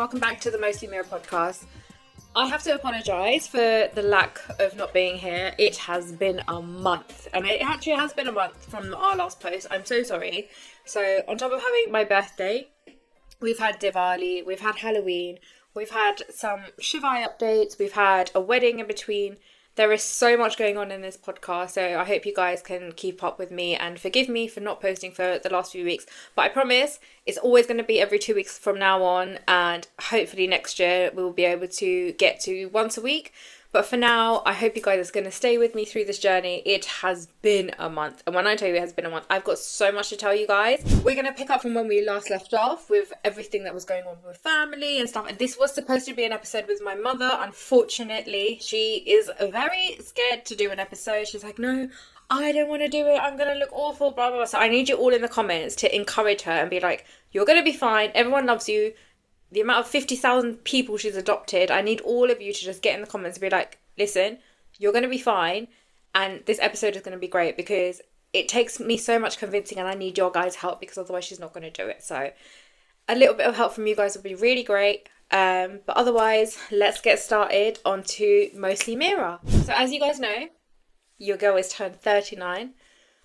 welcome back to the Mostly Meera podcast. I have to apologise for the lack of not being here. It has been a month, and it actually has been a month from our last post. I'm so sorry. So on top of having my birthday, we've had Diwali, we've had Halloween, we've had some Shivaay updates, we've had a wedding in between. There is so much going on in this podcast, so I hope you guys can keep up with me and forgive me for not posting for the last few weeks. But I promise it's always going to be every 2 weeks from now on, and hopefully next year we'll be able to get to once a week. But for now, I hope you guys are going to stay with me through this journey. It has been a month. And when I tell you it has been a month, I've got so much to tell you guys. We're going to pick up from when we last left off with everything that was going on with family and stuff. And this was supposed to be an episode with my mother. Unfortunately, she is very scared to do an episode. She's like, no, I don't want to do it. I'm going to look awful, blah, blah, blah. So I need you all in the comments to encourage her and be like, you're going to be fine. Everyone loves you. The amount of 50,000 people she's adopted, I need all of you to just get in the comments and be like, listen, you're going to be fine, and this episode is going to be great, because it takes me so much convincing and I need your guys' help, because otherwise she's not going to do it. So a little bit of help from you guys would be really great. But otherwise, let's get started onto Mostly Meera. So as you guys know, your girl is turned 39.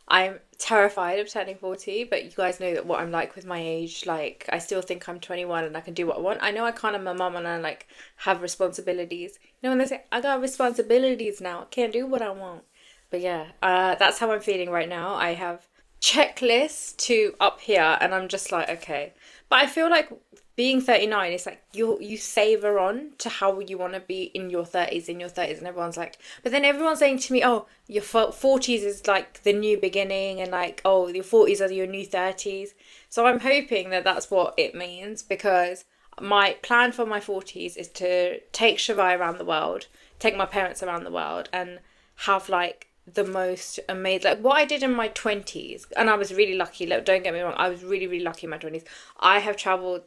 I'm terrified of turning 40, but you guys know that what I'm like with my age. Like, I still think I'm 21 and I can do what I want. I know I can't, I'm a mum and I like have responsibilities. You know when they say, I got responsibilities now, I can't do what I want. But yeah, that's how I'm feeling right now. I have checklists to up here and I'm just like, okay. But I feel like being 39 is like you savor on to how you want to be in your 30s, and everyone's like, but then everyone's saying to me, oh, your 40s is like the new beginning, and like, oh, your 40s are your new 30s. So I'm hoping that that's what it means, because my plan for my 40s is to take Shivaay around the world, take my parents around the world, and have like the most amazing, like what I did in my 20s. And I was really lucky, like, don't get me wrong, I was really, really lucky in my 20s. I have travelled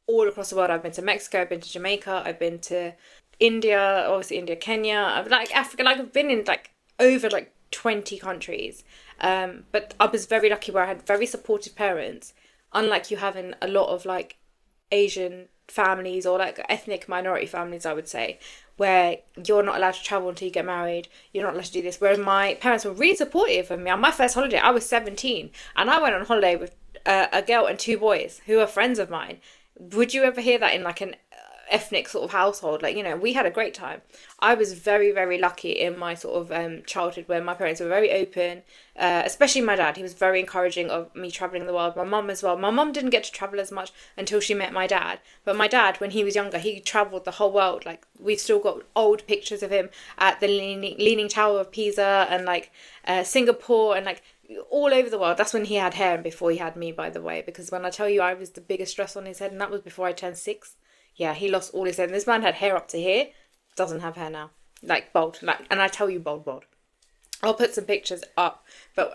all across the world. I've been to Mexico, I've been to Jamaica, I've been to India, obviously India, Kenya, I've like Africa, like I've been in like over like 20 countries. But I was very lucky where I had very supportive parents, unlike you have in a lot of like Asian families or like ethnic minority families, I would say, where you're not allowed to travel until you get married, you're not allowed to do this. Whereas my parents were really supportive of me. On my first holiday, I was 17 and I went on holiday with a girl and 2 boys who are friends of mine. Would you ever hear that in like an ethnic sort of household? Like, you know, we had a great time. I was very, very lucky in my sort of childhood, where my parents were very open, especially my dad. He was very encouraging of me travelling the world. My mum as well. My mum didn't get to travel as much until she met my dad. But my dad, when he was younger, he travelled the whole world. Like, we've still got old pictures of him at the Leaning Tower of Pisa and like Singapore and like all over the world. That's when he had hair and before he had me, by the way, because when I tell you I was the biggest stress on his head, and that was before I turned 6. Yeah, he lost all his hair. And this man had hair up to here, doesn't have hair now, like bald, like, and I tell you bald. I'll put some pictures up,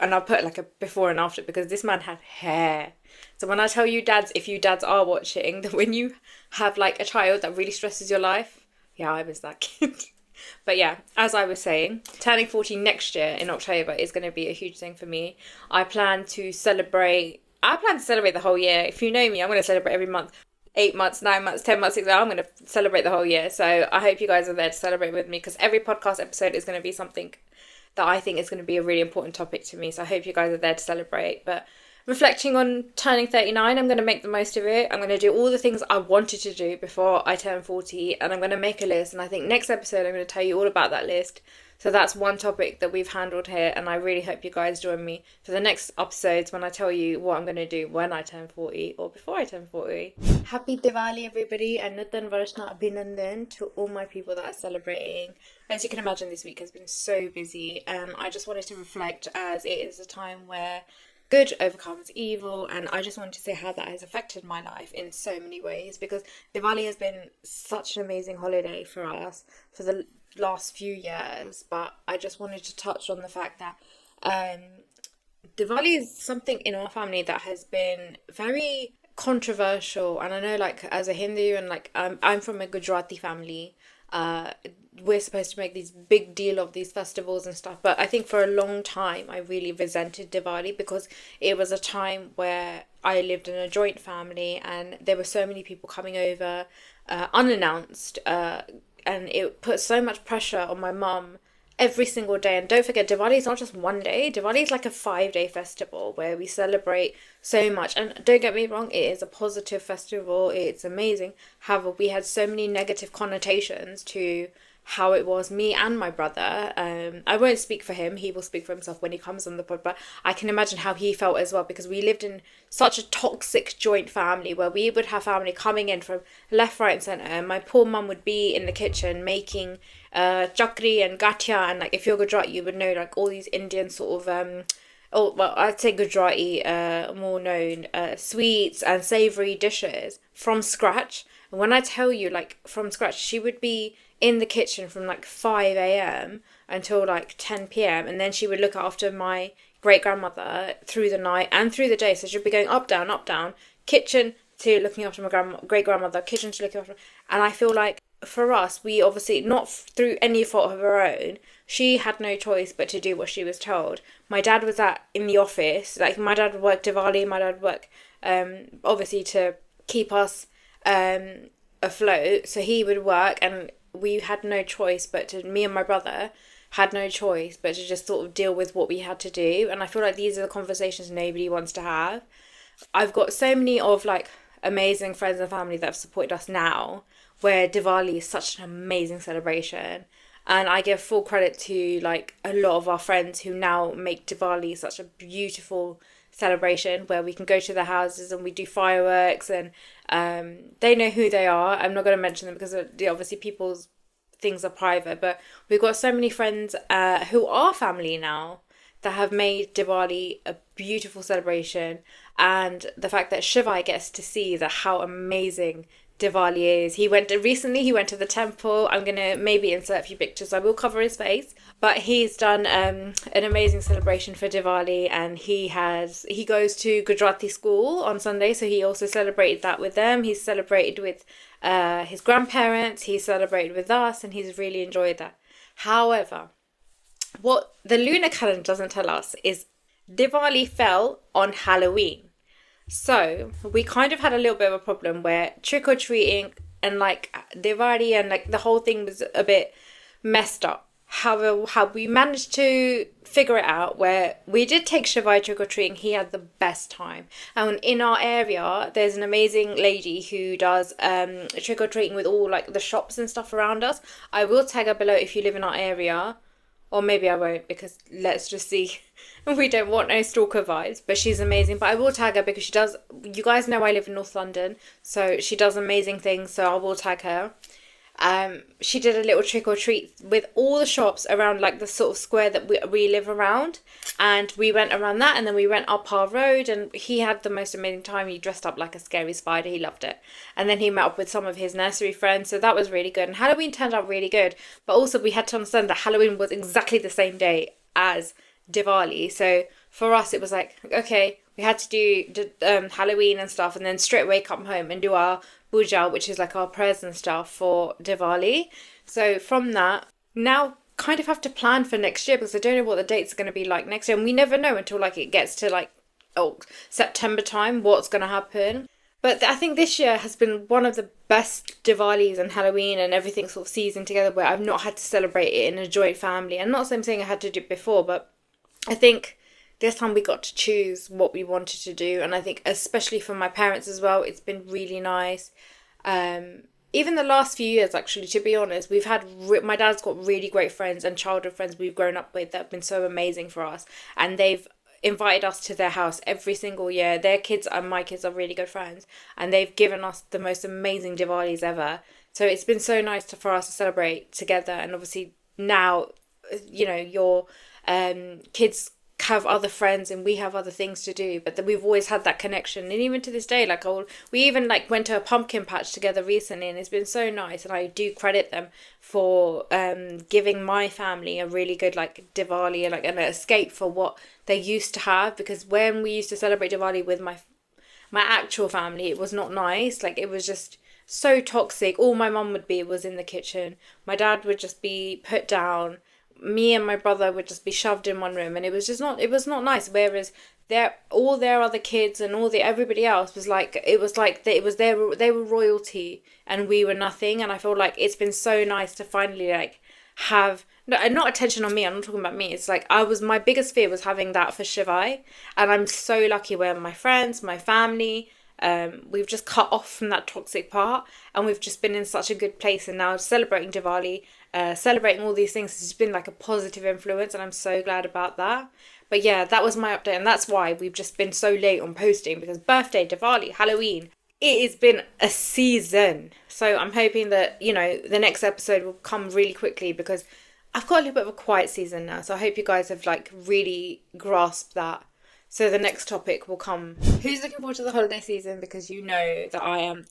and I'll put like a before and after, because this man had hair. So when I tell you dads, if you dads are watching, that when you have like a child that really stresses your life, yeah, I was that kid. But yeah, as I was saying, turning 40 next year in October is going to be a huge thing for me. I plan to celebrate the whole year. If you know me, I'm going to celebrate every month. 8 months, 9 months, 10 months, 6 months, I'm going to celebrate the whole year. So I hope you guys are there to celebrate with me, because every podcast episode is going to be something that I think is going to be a really important topic to me. So I hope you guys are there to celebrate. But reflecting on turning 39, I'm going to make the most of it. I'm going to do all the things I wanted to do before I turn 40, and I'm going to make a list. And I think next episode I'm going to tell you all about that list. So that's one topic that we've handled here, and I really hope you guys join me for the next episodes when I tell you what I'm going to do when I turn 40 or before I turn 40. Happy Diwali, everybody, and Nutan Varshna Abhinandan to all my people that are celebrating. As you can imagine, this week has been so busy, and I just wanted to reflect, as it is a time where good overcomes evil, and I just wanted to say how that has affected my life in so many ways, because Diwali has been such an amazing holiday for us for the last few years. But I just wanted to touch on the fact that Diwali is something in our family that has been very controversial. And I know, like, as a Hindu, and like I'm from a Gujarati family, we're supposed to make these big deal of these festivals and stuff. But I think for a long time I really resented Diwali because it was a time where I lived in a joint family and there were so many people coming over unannounced, and it put so much pressure on my mum every single day. And don't forget, Diwali is not just one day. Diwali is like a 5-day festival where we celebrate so much. And don't get me wrong, it is a positive festival. It's amazing. However, we had so many negative connotations to how it was, me and my brother. I won't speak for him. He will speak for himself when he comes on the pod. But I can imagine how he felt as well, because we lived in such a toxic joint family where we would have family coming in from left, right, and centre. And my poor mum would be in the kitchen making chakri and gatia, and like if you're Gujarati, you would know like all these Indian sort of oh well, I'd say Gujarati, more known sweets and savoury dishes from scratch. And when I tell you like from scratch, she would be in the kitchen from like 5 a.m. until like 10 p.m. and then she would look after my great grandmother through the night and through the day. So she'd be going up, down, kitchen to looking after my great grandmother, kitchen to looking after. And I feel like for us, we obviously, not through any fault of her own, she had no choice but to do what she was told. My dad was in the office, like my dad would work Diwali, my dad would work obviously to keep us afloat. So he would work and we had no choice but to, me and my brother had no choice but to just sort of deal with what we had to do. And I feel like these are the conversations nobody wants to have. I've got so many of like amazing friends and family that have supported us now, where Diwali is such an amazing celebration. And I give full credit to like a lot of our friends who now make Diwali such a beautiful celebration, where we can go to their houses and we do fireworks, and they know who they are. I'm not going to mention them because obviously people's things are private, but we've got so many friends who are family now that have made Diwali a beautiful celebration. And the fact that Shivaay gets to see how amazing Diwali is. He went to the temple. I'm going to maybe insert a few pictures. I will cover his face. But he's done an amazing celebration for Diwali, and he goes to Gujarati school on Sunday, so he also celebrated that with them. He's celebrated with his grandparents, he celebrated with us, and he's really enjoyed that. However, what the lunar calendar doesn't tell us is Diwali fell on Halloween. So we kind of had a little bit of a problem where trick-or-treating and like Diwali and like the whole thing was a bit messed up. However, how we managed to figure it out, where we did take Shivaay trick-or-treating, he had the best time. And in our area, there's an amazing lady who does trick-or-treating with all like the shops and stuff around us. I will tag her below if you live in our area. Or maybe I won't, because let's just see. We don't want no stalker vibes, but she's amazing. But I will tag her because she does, you guys know I live in North London, so she does amazing things, so I will tag her. She did a little trick or treat with all the shops around like the sort of square that we live around, and we went around that, and then we went up our road, and he had the most amazing time. He dressed up like a scary spider. He loved it. And then he met up with some of his nursery friends, so that was really good. And Halloween turned out really good, but also we had to understand that Halloween was exactly the same day as Diwali. So for us it was like, okay, we had to do Halloween and stuff, and then straight away come home and do our puja, which is like our prayers and stuff for Diwali. So from that, now kind of have to plan for next year, because I don't know what the dates are going to be like next year, and we never know until like it gets to like September time what's going to happen. But I think this year has been one of the best Diwalis and Halloween and everything sort of seasoned together, where I've not had to celebrate it in a joint family. And not saying I had to do it before, but I think this time we got to choose what we wanted to do. And I think especially for my parents as well, it's been really nice. Even the last few years, actually, to be honest, we've had, my dad's got really great friends and childhood friends we've grown up with that have been so amazing for us. And they've invited us to their house every single year. Their kids and my kids are really good friends, and they've given us the most amazing Diwalis ever. So it's been so nice for us to celebrate together. And obviously now, you know, your kids have other friends and we have other things to do, but we've always had that connection. And even to this day, like we even like went to a pumpkin patch together recently, and it's been so nice. And I do credit them for giving my family a really good like Diwali and like an escape for what they used to have, because when we used to celebrate Diwali with my actual family, it was not nice. Like it was just so toxic. All my mum would be was in the kitchen. My dad would just be put down. Me and my brother would just be shoved in one room, and it was not nice. Whereas all their other kids and everybody else was like, they were royalty and we were nothing. And I feel like it's been so nice to finally like have, no, and not attention on me, I'm not talking about me, it's like my biggest fear was having that for Shivaay, and I'm so lucky where my friends, my family, we've just cut off from that toxic part, and we've just been in such a good place. And now celebrating Diwali, celebrating all these things, has been like a positive influence, and I'm so glad about that. But yeah, that was my update, and that's why we've just been so late on posting, because birthday, Diwali, Halloween, it has been a season. So I'm hoping that, the next episode will come really quickly, because I've got a little bit of a quiet season now. So I hope you guys have like really grasped that. So the next topic will come. Who's looking forward to the holiday season? Because you know that I am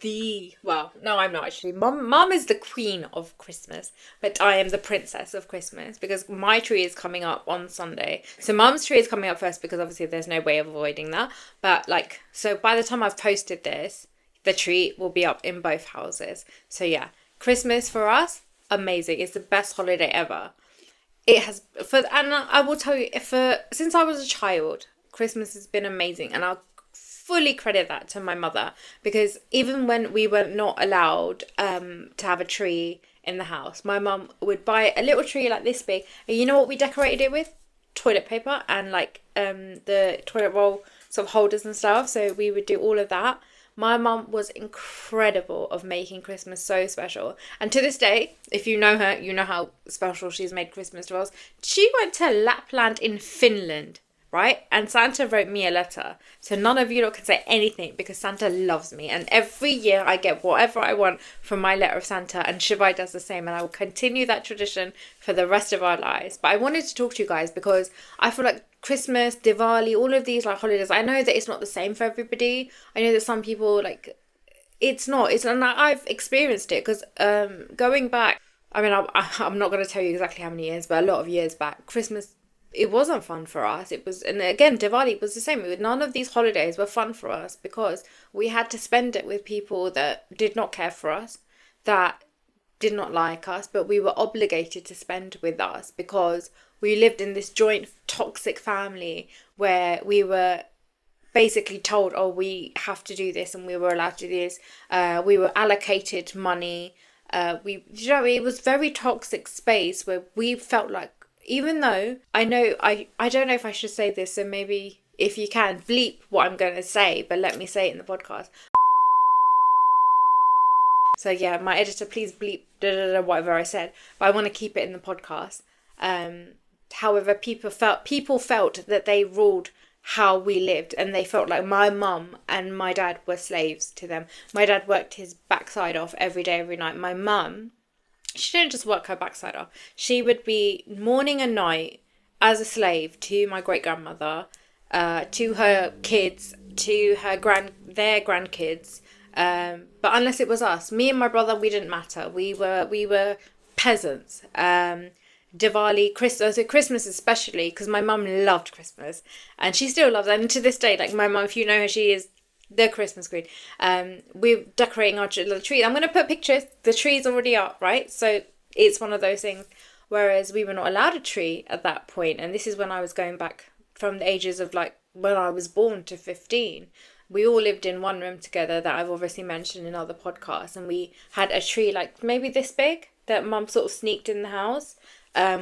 no, I'm not actually. Mum is the queen of Christmas, but I am the princess of Christmas, because my tree is coming up on Sunday. So Mum's tree is coming up first, because obviously there's no way of avoiding that. But so by the time I've posted this, the tree will be up in both houses. So yeah, Christmas for us, amazing. It's the best holiday ever. It has, and I will tell you, since I was a child, Christmas has been amazing, and I'll fully credit that to my mother, because even when we were not allowed to have a tree in the house, my mum would buy a little tree like this big, and you know what we decorated it with? Toilet paper and the toilet roll sort of holders and stuff. So we would do all of that. My mum was incredible of making Christmas so special. And to this day, if you know her, you know how special she's made Christmas to us. She went to Lapland in Finland, right? And Santa wrote me a letter. So none of you lot can say anything, because Santa loves me. And every year I get whatever I want from my letter of Santa. And Shivaay does the same. And I will continue that tradition for the rest of our lives. But I wanted to talk to you guys because I feel like Christmas, Diwali, all of these holidays, I know that it's not the same for everybody. I know that some people it's not. And I've experienced it, because going back, I mean, I'm not going to tell you exactly how many years, but a lot of years back, Christmas, it wasn't fun for us. It was, and again, Diwali was the same. None of these holidays were fun for us, because we had to spend it with people that did not care for us, that did not like us, but we were obligated to spend with us, because we lived in this joint toxic family where we were basically told, oh, we have to do this, and we were allowed to do this. We were allocated money. It was very toxic space where we felt like, even though I know, I don't know if I should say this, so maybe if you can, bleep what I'm going to say, but let me say it in the podcast. So yeah, my editor, please bleep whatever I said, but I want to keep it in the podcast. However, people felt that they ruled how we lived, and they felt like my mum and my dad were slaves to them. My dad worked his backside off every day, every night. My mum, she didn't just work her backside off. She would be morning and night as a slave to my great-grandmother, to her kids, to their grandkids. But unless it was us, me and my brother, we didn't matter. We were peasants. Diwali, Christmas especially, because my mum loved Christmas, and she still loves it. And to this day, my mum, if you know her, she is the Christmas queen. We're decorating our little tree. I'm going to put pictures. The tree's already up, right? So it's one of those things. Whereas we were not allowed a tree at that point, and this is when I was going back from the ages of when I was born to 15. We all lived in one room together that I've obviously mentioned in other podcasts, and we had a tree maybe this big that mum sort of sneaked in the house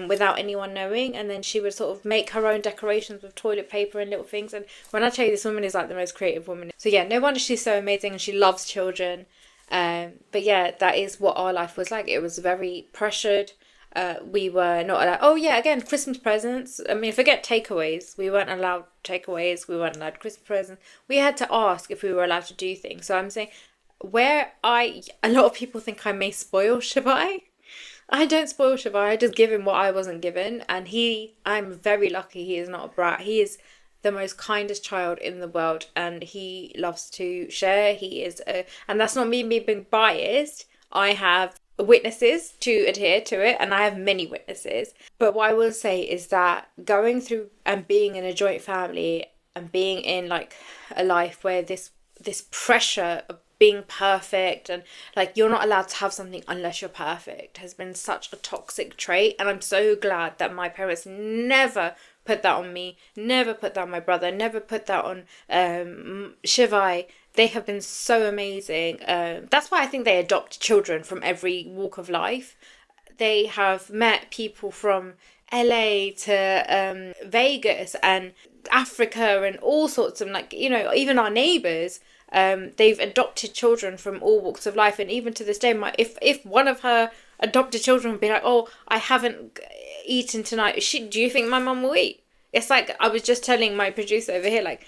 without anyone knowing, and then she would sort of make her own decorations with toilet paper and little things. And when I tell you, this woman is the most creative woman. So yeah, no wonder she's so amazing, and she loves children. But yeah, that is what our life was like. It was very pressured. We were not allowed, oh yeah, again, Christmas presents. I mean, forget takeaways. We weren't allowed takeaways. We weren't allowed Christmas presents. We had to ask if we were allowed to do things. So I'm saying, a lot of people think I may spoil Shivaay. I don't spoil Shivaay. I just give him what I wasn't given. And I'm very lucky he is not a brat. He is the most kindest child in the world, and he loves to share. And that's not me being biased. I have witnesses to adhere to it, and I have many witnesses. But what I will say is that going through and being in a joint family and being in a life where this pressure of being perfect, and like you're not allowed to have something unless you're perfect, has been such a toxic trait. And I'm so glad that my parents never put that on me, never put that on my brother, never put that on Shivaay. They have been so amazing. That's why I think they adopt children from every walk of life. They have met people from LA to Vegas and Africa and all sorts of, like, you know, even our neighbours. They've adopted children from all walks of life, and even to this day, if one of her adopted children would be like, "Oh, I haven't eaten tonight," do you think my mum will eat? It's like I was just telling my producer over here, like,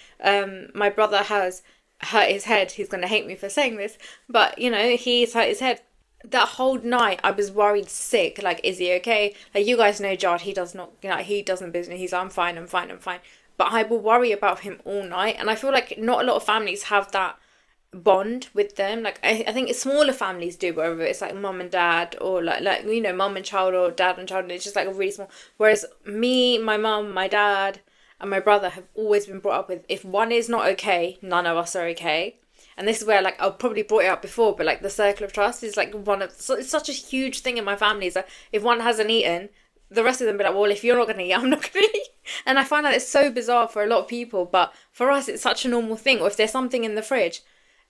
my brother has hurt his head. He's gonna hate me for saying this, but you know, he's hurt his head. That whole night, I was worried sick. Like, is he okay? Like, you guys know Jard, he does not, you know, he doesn't business. He's, I'm fine, I'm fine, I'm fine. But I will worry about him all night, and I feel like not a lot of families have that bond with them. Like, I think smaller families do, whether it's like mum and dad, or like you know, mum and child, or dad and child. And it's just like a really small. Whereas me, my mum, my dad, and my brother have always been brought up with, if one is not okay, none of us are okay. And this is where, like, I've probably brought it up before, but like the circle of trust is like it's such a huge thing in my family. Is that if one hasn't eaten, the rest of them be like, well, if you're not going to eat, I'm not going to eat. And I find that it's so bizarre for a lot of people, but for us, it's such a normal thing. Or if there's something in the fridge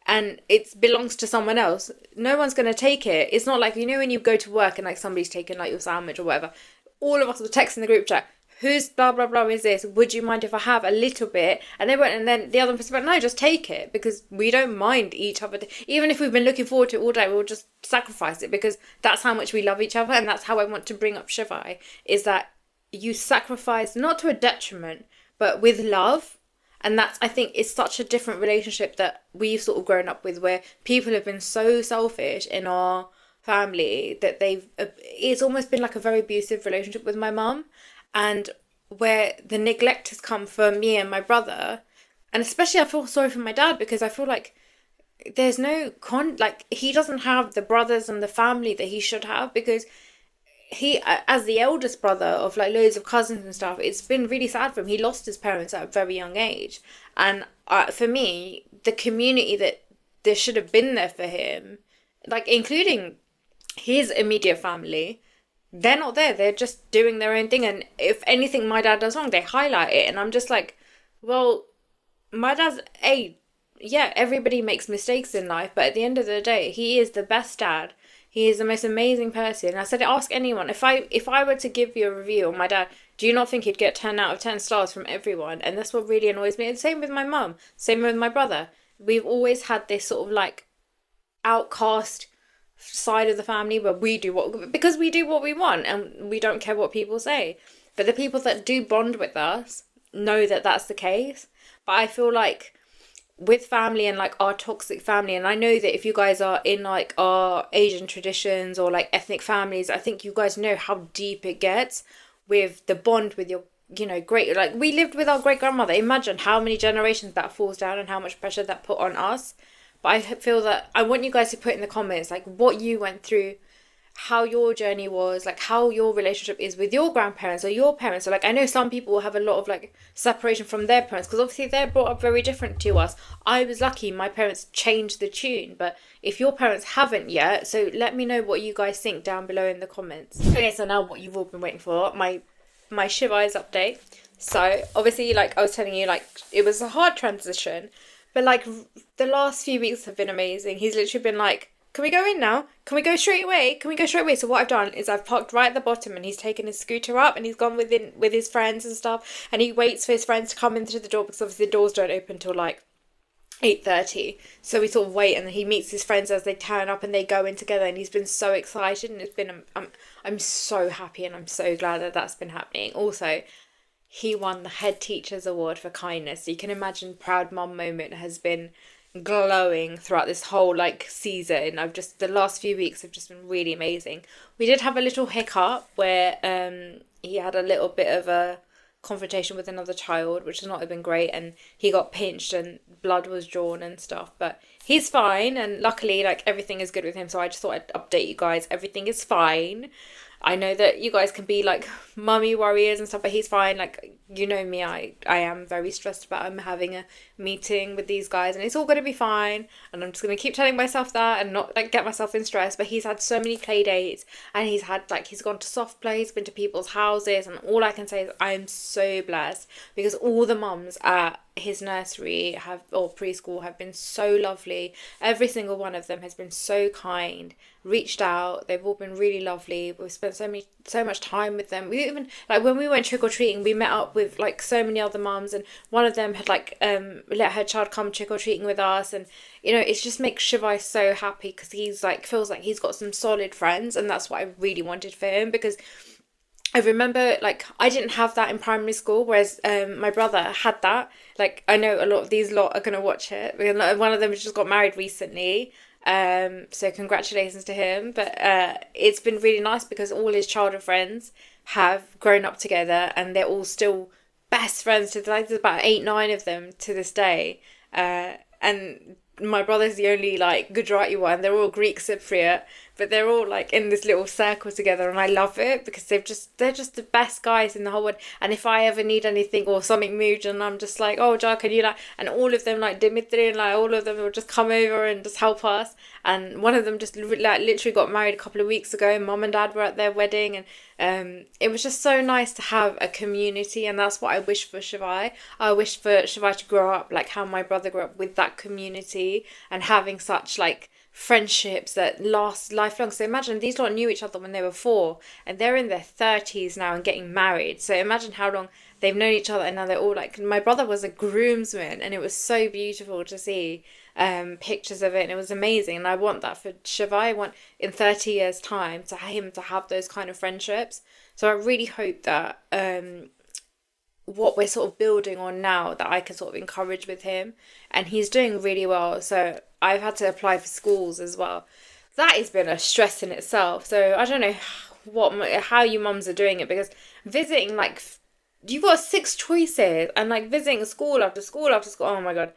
and it belongs to someone else, no one's going to take it. It's not like, you know, when you go to work and like somebody's taking like your sandwich or whatever, all of us will text in the group chat, whose blah blah blah is this? Would you mind if I have a little bit? And they went, and then the other person went, no, just take it, because we don't mind each other. Even if we've been looking forward to it all day, we'll just sacrifice it, because that's how much we love each other. And that's how I want to bring up Shivaay, is that you sacrifice not to a detriment, but with love. And that's, I think, is such a different relationship that we've sort of grown up with, where people have been so selfish in our family that it's almost been like a very abusive relationship with my mum. And where the neglect has come for me and my brother, and especially I feel sorry for my dad, because I feel like there's no like, he doesn't have the brothers and the family that he should have, because he, as the eldest brother of like loads of cousins and stuff, it's been really sad for him. He lost his parents at a very young age, and for me, the community that there should have been there for him, like including his immediate family, they're not there. They're just doing their own thing. And if anything my dad does wrong, they highlight it. And I'm just like, well, my dad's, yeah, everybody makes mistakes in life. But at the end of the day, he is the best dad. He is the most amazing person. I said, ask anyone. If I were to give you a review on my dad, do you not think he'd get 10 out of 10 stars from everyone? And that's what really annoys me. And same with my mum. Same with my brother. We've always had this sort of like outcast side of the family where we do because we do what we want and we don't care what people say. But the people that do bond with us know that that's the case. But I feel like with family and like our toxic family, and I know that if you guys are in like our Asian traditions or like ethnic families, I think you guys know how deep it gets with the bond with your, you know, great, like we lived with our great grandmother. Imagine how many generations that falls down and how much pressure that put on us. But I feel that I want you guys to put in the comments like what you went through, how your journey was, like how your relationship is with your grandparents or your parents. So like I know some people will have a lot of like separation from their parents because obviously they're brought up very different to us. I was lucky my parents changed the tune, but if your parents haven't yet, so let me know what you guys think down below in the comments. Okay, so now what you've all been waiting for, my Shivaay's update. So obviously, like I was telling you, like it was a hard transition, but like the last few weeks have been amazing. He's literally been like, can we go in now? Can we go straight away? Can we go straight away? So what I've done is I've parked right at the bottom and he's taken his scooter up and he's gone within with his friends and stuff, and he waits for his friends to come in through the door because obviously the doors don't open till like 8:30. So we sort of wait and he meets his friends as they turn up and they go in together, and he's been so excited, and it's been I'm so happy and I'm so glad that that's been happening. Also, he won the head teacher's award for kindness. So you can imagine proud mum moment has been glowing throughout this whole like season. The last few weeks have just been really amazing. We did have a little hiccup where he had a little bit of a confrontation with another child, which has not been great, and he got pinched and blood was drawn and stuff, but he's fine, and luckily like everything is good with him. So I just thought I'd update you guys, everything is fine. I know that you guys can be like mummy worries and stuff, but he's fine. Like, you know me, I am very stressed about him having a meeting with these guys, and it's all going to be fine. And I'm just going to keep telling myself that and not like get myself in stress. But he's had so many play dates, and he's gone to soft play, he's been to people's houses, and all I can say is I'm so blessed, because all the mums at his nursery or preschool have been so lovely. Every single one of them has been so kind, reached out. They've all been really lovely. We've spent so much time with them. We even, like, when we went trick-or-treating, we met up with like so many other mums, and one of them had like let her child come trick-or-treating with us. And you know, it just makes Shivaay so happy, because he's like, feels like he's got some solid friends, and that's what I really wanted for him. Because I remember, like, I didn't have that in primary school, whereas my brother had that. Like, I know a lot of these lot are going to watch it. One of them just got married recently. So congratulations to him. But it's been really nice, because all his childhood friends have grown up together, and they're all still best friends. Like, there's about 8, 9 of them to this day. And my brother's the only, like, Gujarati one. They're all Greek Cypriot, but they're all like in this little circle together, and I love it, because they're just the best guys in the whole world. And if I ever need anything or something moved, and I'm just like, oh Jar, can you, like, and all of them, like Dimitri and like all of them, will just come over and just help us. And one of them just like literally got married a couple of weeks ago, and mum and dad were at their wedding, and it was just so nice to have a community. And that's what I wish for Shivaay. I wish for Shivaay to grow up like how my brother grew up, with that community, and having such like friendships that last lifelong. So imagine these lot knew each other when they were 4, and they're in their 30s now and getting married. So imagine how long they've known each other, and now they're all like, my brother was a groomsman, and it was so beautiful to see pictures of it, and it was amazing. And I want that for Shivaay. I want in 30 years time to him to have those kind of friendships. So I really hope that what we're sort of building on now, that I can sort of encourage with him, and he's doing really well. So I've had to apply for schools as well. That has been a stress in itself. So I don't know how you mums are doing it, because visiting, like, you've got 6 choices, and like visiting school after school after school, oh my god,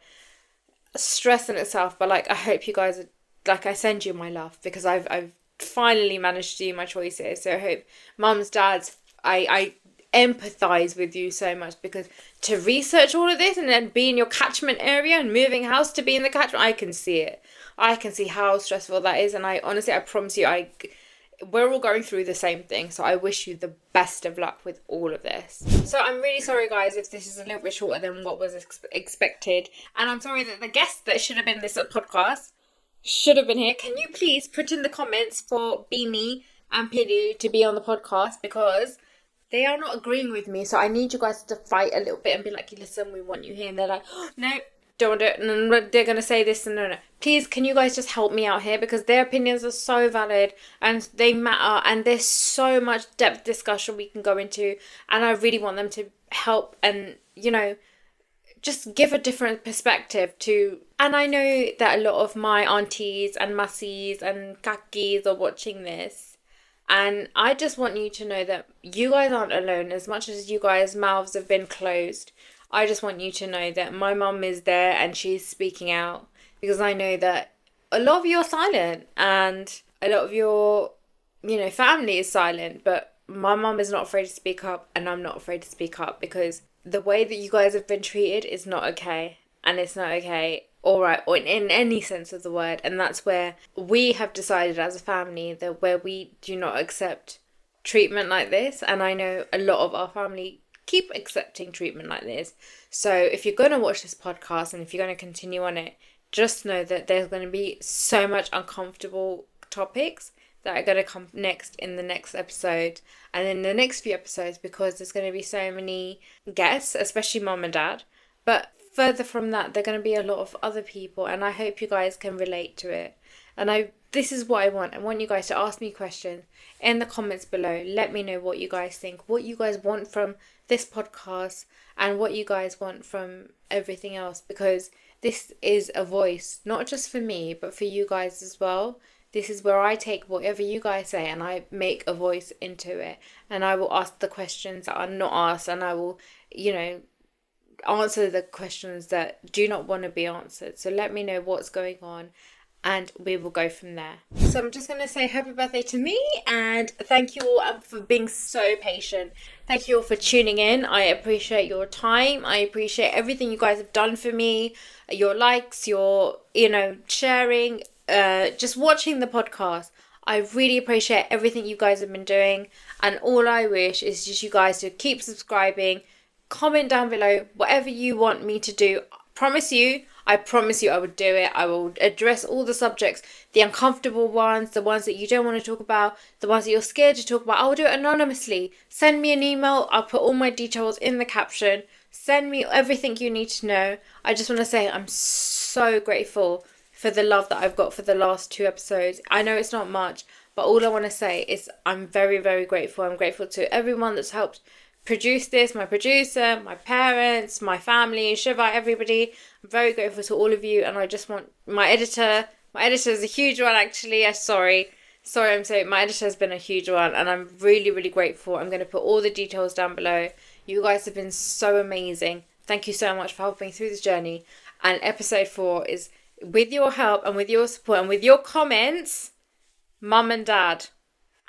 stress in itself. But like, I hope you guys are, like, I send you my love, because I've finally managed to do my choices. So I hope mums, dads, I empathize with you so much, because to research all of this and then be in your catchment area and moving house to be in the catchment, I can see it. I can see how stressful that is, and I promise you, we're all going through the same thing. So I wish you the best of luck with all of this. So I'm really sorry guys if this is a little bit shorter than what was expected, and I'm sorry that the guest that should have been this podcast should have been here. Can you please put in the comments for Beanie and Pidu to be on the podcast, because they are not agreeing with me. So I need you guys to fight a little bit and be like, listen, we want you here. And they're like, oh, no, don't want to do it. And they're going to say this and no. Please, can you guys just help me out here? Because their opinions are so valid and they matter. And there's so much depth discussion we can go into. And I really want them to help and, you know, just give a different perspective to. And I know that a lot of my aunties and massies and kakis are watching this. And I just want you to know that you guys aren't alone. As much as you guys' mouths have been closed, I just want you to know that my mum is there and she's speaking out, because I know that a lot of you are silent and a lot of your, you know, family is silent. But my mum is not afraid to speak up, and I'm not afraid to speak up, because the way that you guys have been treated is not okay. And it's not okay, all right, or in any sense of the word. And that's where we have decided as a family that where we do not accept treatment like this. And I know a lot of our family keep accepting treatment like this. So if you're going to watch this podcast and if you're going to continue on it, just know that there's going to be so much uncomfortable topics that are going to come next in the next episode and in the next few episodes, because there's going to be so many guests, especially mum and dad. But further from that, there are going to be a lot of other people, and I hope you guys can relate to it. And this is what I want. I want you guys to ask me questions in the comments below. Let me know what you guys think, what you guys want from this podcast, and what you guys want from everything else, because this is a voice, not just for me, but for you guys as well. This is where I take whatever you guys say and I make a voice into it, and I will ask the questions that are not asked, and I will, you know, answer the questions that do not want to be answered. So let me know what's going on, and we will go from there. So I'm just going to say happy birthday to me, and thank you all for being so patient. Thank you all for tuning in. I appreciate your time. I appreciate everything you guys have done for me, your likes, your, sharing, just watching the podcast. I really appreciate everything you guys have been doing, and all I wish is just you guys to keep subscribing, comment down below whatever you want me to do. I promise you I will do it. I will address all the subjects, the uncomfortable ones, the ones that you don't want to talk about, the ones that you're scared to talk about. I will do it anonymously. Send me an email. I'll put all my details in the caption. Send me everything you need to know. I just want to say I'm so grateful for the love that I've got for the last 2 episodes. I know it's not much, but all I want to say is I'm very, very grateful. I'm grateful to everyone that's helped produce this, my producer, my parents, my family, Shivaay, everybody. I'm very grateful to all of you, and I just want my editor is a huge one actually. My editor has been a huge one, and I'm really, really grateful. I'm going to put all the details down below. You guys have been so amazing. Thank you so much for helping me through this journey. And episode 4 is, with your help and with your support and with your comments, Mum and Dad.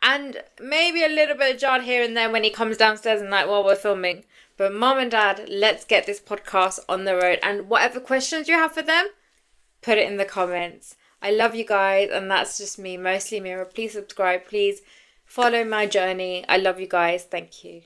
And maybe a little bit of Jad here and there when he comes downstairs at night while we're filming. But Mum and Dad, let's get this podcast on the road. And whatever questions you have for them, put it in the comments. I love you guys, and that's just me, Mostly Meera. Please subscribe. Please follow my journey. I love you guys. Thank you.